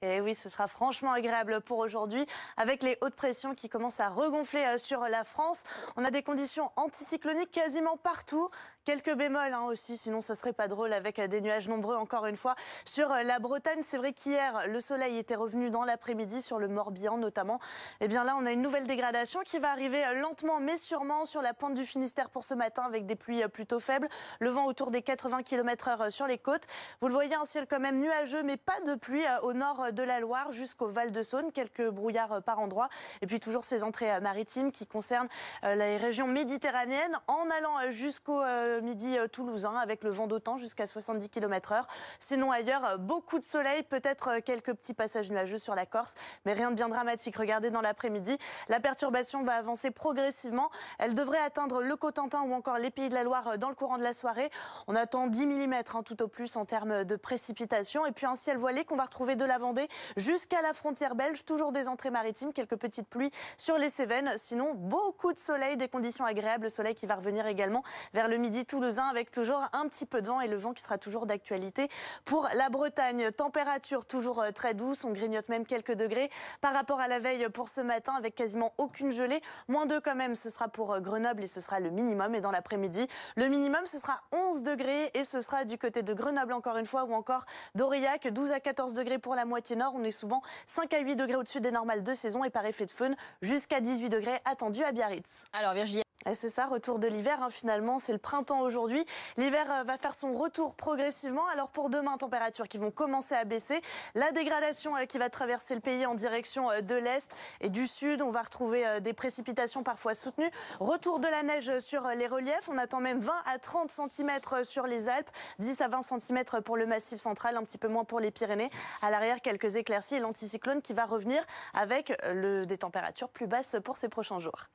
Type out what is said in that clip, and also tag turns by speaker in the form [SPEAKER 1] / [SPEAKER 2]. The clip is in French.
[SPEAKER 1] Et oui, ce sera franchement agréable pour aujourd'hui avec les hautes pressions qui commencent à regonfler sur la France. On a des conditions anticycloniques quasiment partout. Quelques bémols aussi, sinon ce serait pas drôle avec des nuages nombreux encore une fois sur la Bretagne. C'est vrai qu'hier, le soleil était revenu dans l'après-midi sur le Morbihan notamment. Et bien là, on a une nouvelle dégradation qui va arriver lentement mais sûrement sur la pointe du Finistère pour ce matin avec des pluies plutôt faibles. Le vent autour des 80 km/h sur les côtes. Vous le voyez, un ciel quand même nuageux mais pas de pluie au nord de la Loire jusqu'au Val-de-Saône. Quelques brouillards par endroits. Et puis toujours ces entrées maritimes qui concernent les régions méditerranéennes en allant jusqu'au midi toulousain avec le vent d'autant jusqu'à 70 km/h. Sinon ailleurs, beaucoup de soleil, peut-être quelques petits passages nuageux sur la Corse, mais rien de bien dramatique. Regardez dans l'après-midi, la perturbation va avancer progressivement. Elle devrait atteindre le Cotentin ou encore les Pays de la Loire dans le courant de la soirée. On attend 10 mm tout au plus en termes de précipitations. Et puis un ciel voilé qu'on va retrouver de la Vendée jusqu'à la frontière belge. Toujours des entrées maritimes, quelques petites pluies sur les Cévennes. Sinon, beaucoup de soleil, des conditions agréables. Le soleil qui va revenir également vers le midi toulousain avec toujours un petit peu de vent et le vent qui sera toujours d'actualité pour la Bretagne. Température toujours très douce, on grignote même quelques degrés par rapport à la veille pour ce matin avec quasiment aucune gelée. -2 quand même, ce sera pour Grenoble et ce sera le minimum. Et dans l'après-midi, le minimum ce sera 11 degrés et ce sera du côté de Grenoble encore une fois ou encore d'Aurillac, 12 à 14 degrés pour la moitié nord. On est souvent 5 à 8 degrés au-dessus des normales de saison et par effet de faune jusqu'à 18 degrés attendus à Biarritz.
[SPEAKER 2] Alors Virginie.
[SPEAKER 1] Et c'est ça, retour de l'hiver finalement, c'est le printemps aujourd'hui. L'hiver va faire son retour progressivement. Alors pour demain, températures qui vont commencer à baisser. La dégradation qui va traverser le pays en direction de l'Est et du Sud. On va retrouver des précipitations parfois soutenues. Retour de la neige sur les reliefs. On attend même 20 à 30 cm sur les Alpes, 10 à 20 cm pour le Massif central, un petit peu moins pour les Pyrénées. À l'arrière, quelques éclaircies et l'anticyclone qui va revenir avec des températures plus basses pour ces prochains jours.